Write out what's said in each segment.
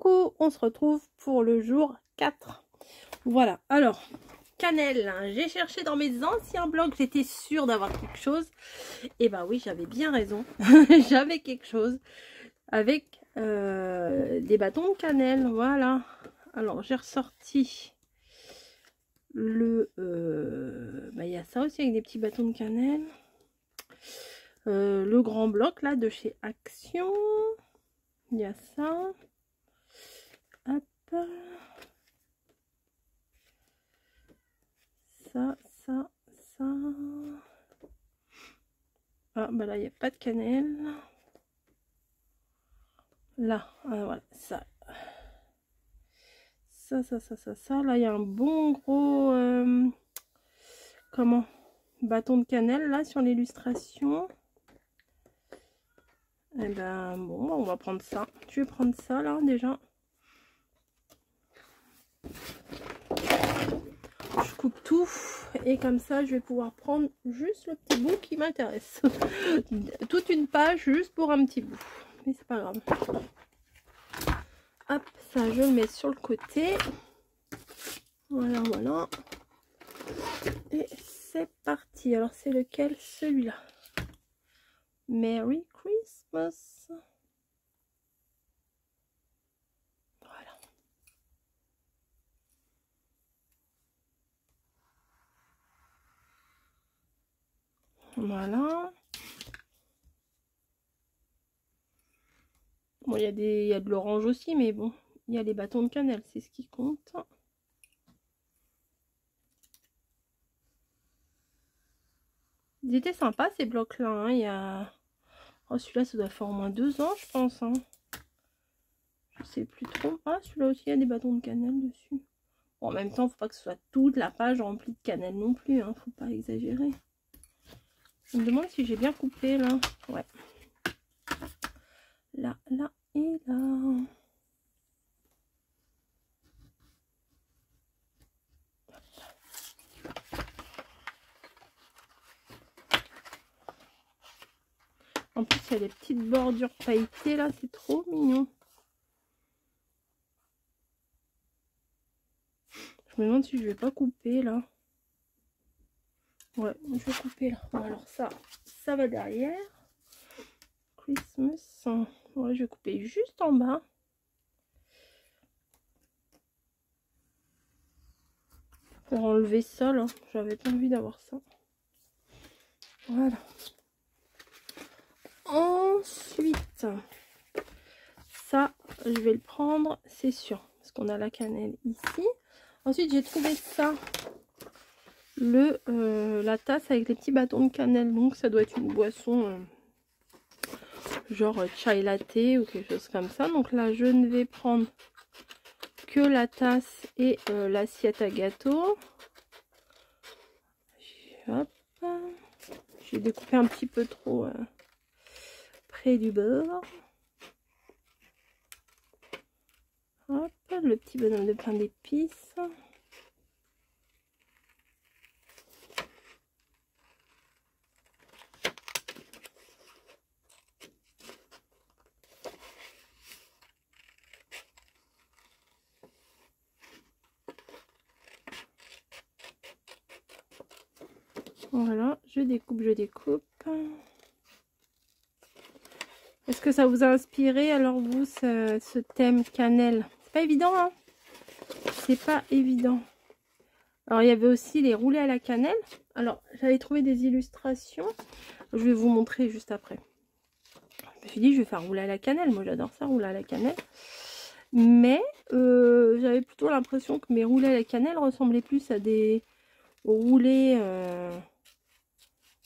coucou, on se retrouve pour le jour 4. Voilà, alors, cannelle, hein, j'ai cherché dans mes anciens blogs, j'étais sûre d'avoir quelque chose. Et bah oui, j'avais bien raison, j'avais quelque chose avec des bâtons de cannelle, voilà. Alors, j'ai ressorti le... il y a ça aussi avec des petits bâtons de cannelle. Le grand bloc là de chez Action. Il y a ça. Hop. Ça. Ah bah là il n'y a pas de cannelle. Là, voilà, ça. Ça. Là il y a un bon gros comment, bâton de cannelle là sur l'illustration. Et ben bon, on va prendre ça. Je vais prendre ça là déjà. Je coupe tout et comme ça je vais pouvoir prendre juste le petit bout qui m'intéresse. Toute une page juste pour un petit bout, mais c'est pas grave. Hop, ça je le mets sur le côté. Voilà. Et c'est parti. Alors c'est lequel? Celui-là. Merry Christmas. Voilà. Bon, il y a de l'orange aussi, mais bon, il y a les bâtons de cannelle, c'est ce qui compte. Ils étaient sympas ces blocs-là. Hein. Il y a... Oh, celui-là, ça doit faire au moins 2 ans, je pense. Hein. Je sais plus trop. Ah, celui-là aussi, il y a des bâtons de cannelle dessus. Bon, en même temps, faut pas que ce soit toute la page remplie de cannelle non plus. Hein. Faut pas exagérer. Je me demande si j'ai bien coupé là. Ouais. Là et là. En plus, il y a des petites bordures pailletées là. C'est trop mignon. Je me demande si je vais pas couper là. Ouais, je vais couper là. Bon, alors ça va derrière. Christmas. Ouais, je vais couper juste en bas. Pour enlever ça là. J'avais pas envie d'avoir ça. Voilà. Ensuite, ça, je vais le prendre, c'est sûr. Parce qu'on a la cannelle ici. Ensuite, j'ai trouvé ça. La tasse avec les petits bâtons de cannelle. Donc, ça doit être une boisson genre chai latte ou quelque chose comme ça. Donc là, je ne vais prendre que la tasse et l'assiette à gâteau. Hop. J'ai découpé un petit peu trop près du bord. Hop, le petit bonhomme de pain d'épices. Voilà, je découpe. Est-ce que ça vous a inspiré alors vous ce thème cannelle? C'est pas évident, hein? C'est pas évident. Alors il y avait aussi les roulés à la cannelle. Alors j'avais trouvé des illustrations. Je vais vous montrer juste après. Je me suis dit je vais faire rouler à la cannelle. Moi j'adore ça, rouler à la cannelle. Mais j'avais plutôt l'impression que mes roulés à la cannelle ressemblaient plus à des roulés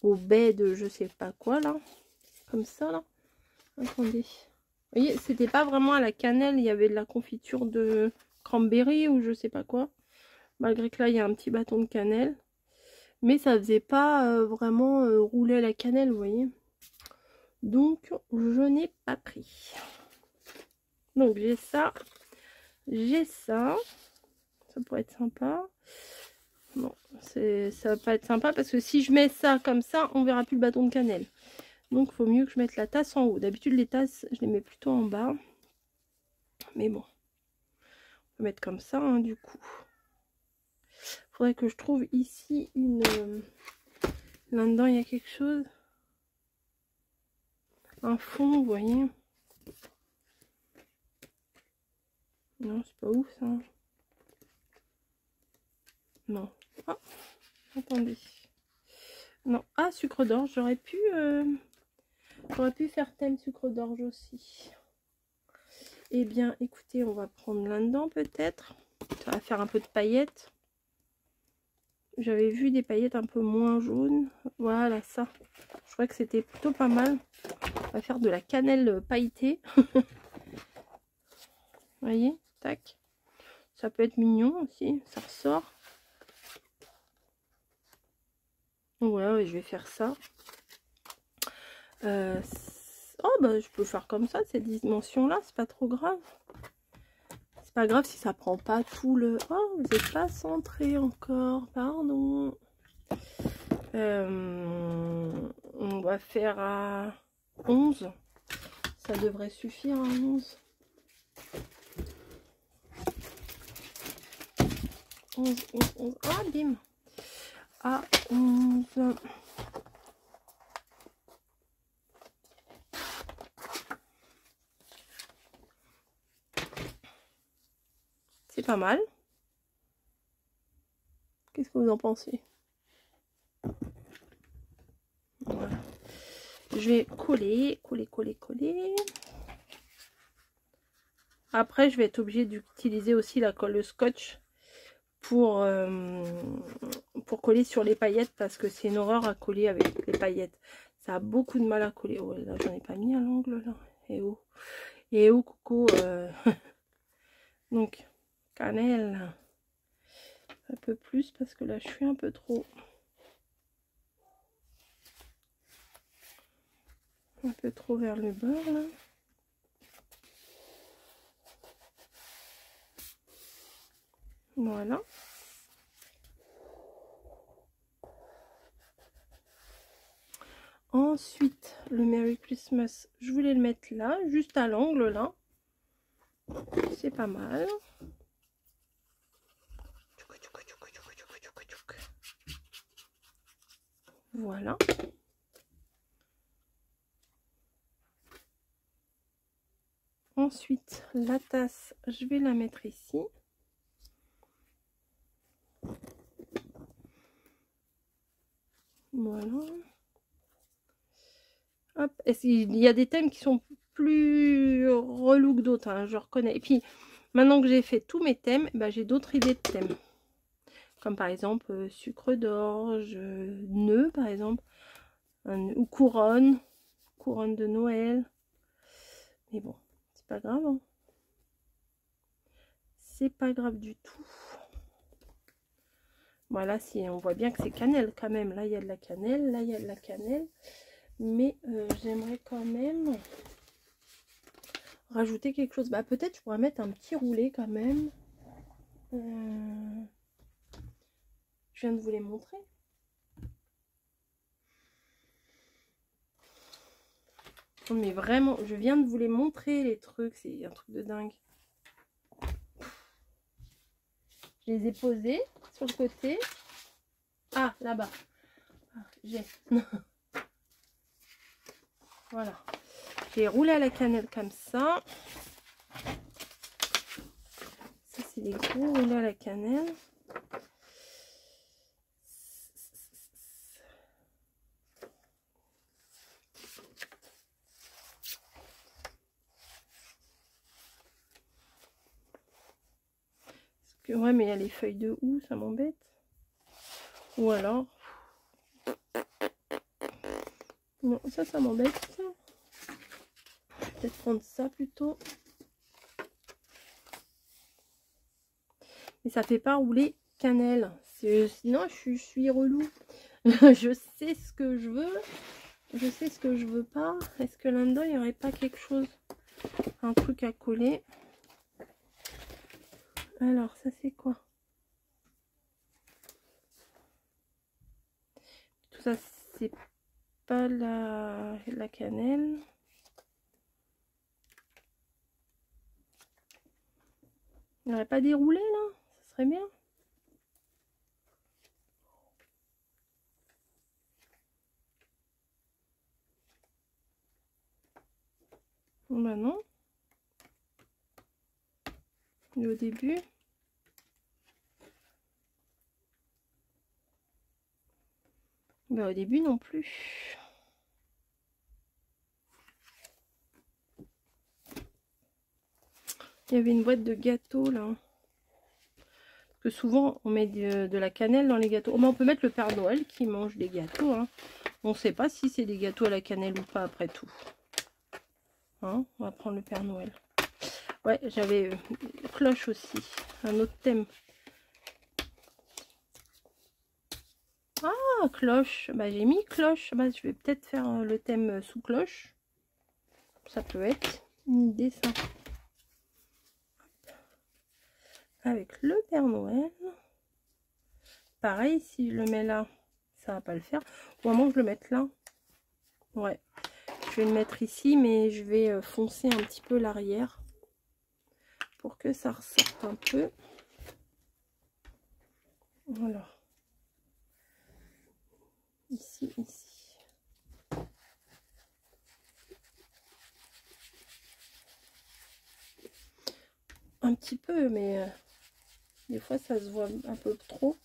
au bait de je sais pas quoi là. Comme ça là. Attendez. Vous voyez, c'était pas vraiment à la cannelle, il y avait de la confiture de cranberry ou je sais pas quoi. Malgré que là, il y a un petit bâton de cannelle. Mais ça faisait pas vraiment rouler à la cannelle, vous voyez. Donc, je n'ai pas pris. Donc, j'ai ça. J'ai ça. Ça pourrait être sympa. Non, ça va pas être sympa parce que si je mets ça comme ça, on verra plus le bâton de cannelle. Donc, il faut mieux que je mette la tasse en haut. D'habitude, les tasses, je les mets plutôt en bas. Mais bon. peux mettre comme ça, hein, du coup. Faudrait que je trouve ici une... Là-dedans, il y a quelque chose. Un fond, vous voyez. Non, c'est pas ouf, ça. Non. Ah, attendez. Non. Ah, sucre d'orge. J'aurais pu faire thème sucre d'orge aussi. Eh bien, écoutez, on va prendre là-dedans peut-être. Ça va faire un peu de paillettes. J'avais vu des paillettes un peu moins jaunes. Voilà, ça. Je crois que c'était plutôt pas mal. On va faire de la cannelle pailletée. Vous voyez, tac. Ça peut être mignon aussi. Ça ressort. Ouais, je vais faire ça. Oh, bah, je peux faire comme ça, cette dimension-là. C'est pas trop grave. C'est pas grave si ça prend pas tout le... Oh, vous n'êtes pas centré encore. Pardon. On va faire à 11. Ça devrait suffire à 11. 11. Ah, bim. À 11. C'est pas mal. Qu'est-ce que vous en pensez? Voilà. Je vais coller. Après, je vais être obligée d'utiliser aussi la colle scotch pour coller sur les paillettes parce que c'est une horreur à coller avec les paillettes. Ça a beaucoup de mal à coller. Oh là, j'en ai pas mis à l'angle là. Et oh, coucou. Donc, cannelle. Un peu plus parce que là, je suis un peu trop. Un peu trop vers le bord là. Voilà. Ensuite, le Merry Christmas, je voulais le mettre là, juste à l'angle là. C'est pas mal. Voilà. Ensuite, la tasse, je vais la mettre ici. Voilà. Hop. Il y a des thèmes qui sont plus relous que d'autres, hein, je reconnais. Et puis, maintenant que j'ai fait tous mes thèmes, bah, j'ai d'autres idées de thèmes. Comme par exemple, sucre d'orge, nœud par exemple. Ou couronne de Noël. Mais bon, c'est pas grave. Hein. C'est pas grave du tout. Voilà, si on voit bien que c'est cannelle quand même. Là, il y a de la cannelle. Là, il y a de la cannelle. Mais j'aimerais quand même rajouter quelque chose. Bah, peut-être je pourrais mettre un petit roulé quand même. Je viens de vous les montrer. Mais vraiment, je viens de vous les montrer les trucs. C'est un truc de dingue. Je les ai posés sur le côté. Ah, là-bas. Ah, j'ai. Voilà. J'ai roulé à la cannelle comme ça. Ça, c'est des gros roulés à la cannelle. Ouais, mais il y a les feuilles de houx, ça m'embête. Ou alors... Non, ça m'embête. Je vais peut-être prendre ça plutôt. Mais ça fait pas rouler cannelle. Sinon, je suis relou. Je sais ce que je veux. Je sais ce que je veux pas. Est-ce que là-dedans, il n'y aurait pas quelque chose? Un truc à coller. Alors, ça c'est quoi? Tout ça, c'est pas la cannelle. Il n'aurait pas déroulé là, ça serait bien. Bah non. Et au début. Bah au début non plus. Il y avait une boîte de gâteaux là. Parce que souvent on met de la cannelle dans les gâteaux. Oh, bah, on peut mettre le Père Noël qui mange des gâteaux. Hein. On ne sait pas si c'est des gâteaux à la cannelle ou pas après tout. Hein, on va prendre le Père Noël. Ouais, j'avais cloche aussi. Un autre thème. Ah, cloche. Bah, j'ai mis cloche. Bah, je vais peut-être faire le thème sous cloche. Ça peut être une idée, ça. Avec le Père Noël. Pareil, si je le mets là, ça va pas le faire. Ou à moins que je le mette là. Ouais. Je vais le mettre ici, mais je vais foncer un petit peu l'arrière. Pour que ça ressorte un peu. Voilà. Ici, ici. Un petit peu, mais des fois ça se voit un peu trop.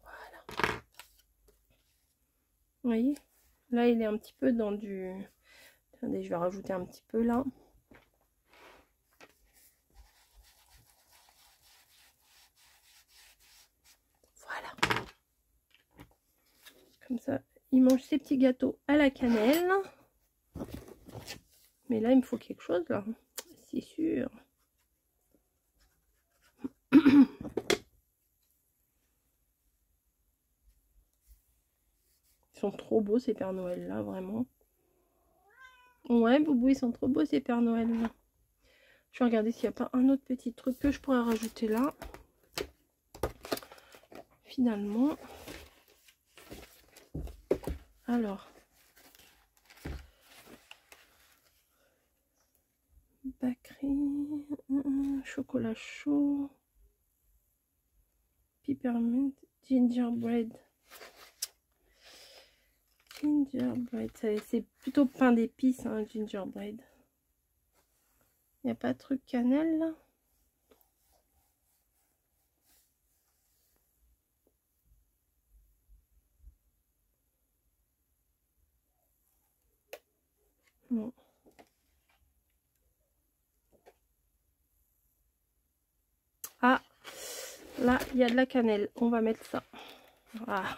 Voilà. Vous voyez, là il est un petit peu dans du... Attendez, je vais rajouter un petit peu là. Voilà. Comme ça, il mange ses petits gâteaux à la cannelle. Mais là, il me faut quelque chose, là. C'est sûr. Ils sont trop beaux, ces Pères Noël, là, vraiment. Ouais, Boubou, ils sont trop beaux, ces Pères Noël, là. Je vais regarder s'il n'y a pas un autre petit truc que je pourrais rajouter là. Finalement. Alors. Bakery. Chocolat chaud. Peppermint. Gingerbread. Gingerbread. C'est plutôt pain d'épices, hein, gingerbread. Il n'y a pas de truc cannelle, là? Non. Ah, là, il y a de la cannelle. On va mettre ça. Ah,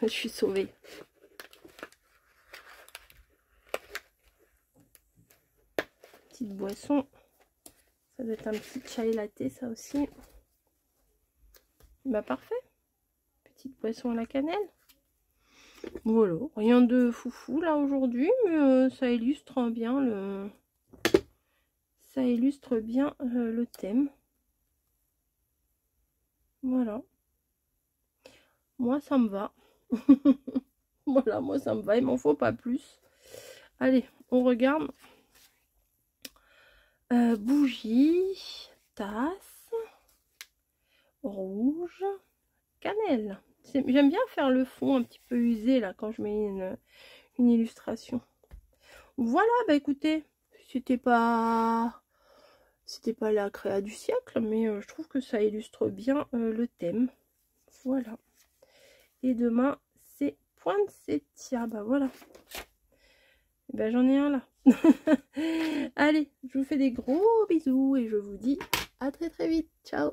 je suis sauvée. Petite boisson. Ça doit être un petit chai latte, ça aussi. Bah, parfait. Petite boisson à la cannelle. Voilà. Rien de foufou, là, aujourd'hui. Mais ça illustre bien le... Ça illustre bien le thème. Voilà. Moi, ça me va. Voilà, moi, ça me va. Il m'en faut pas plus. Allez, on regarde. Bougie, tasse, rouge, cannelle. J'aime bien faire le fond un petit peu usé, là, quand je mets une illustration. Voilà, bah écoutez, c'était pas la créa du siècle, mais je trouve que ça illustre bien le thème. Voilà. Et demain, c'est poinsettia. Bah voilà. Et ben j'en ai un là. Allez, je vous fais des gros bisous et je vous dis à très très vite. Ciao.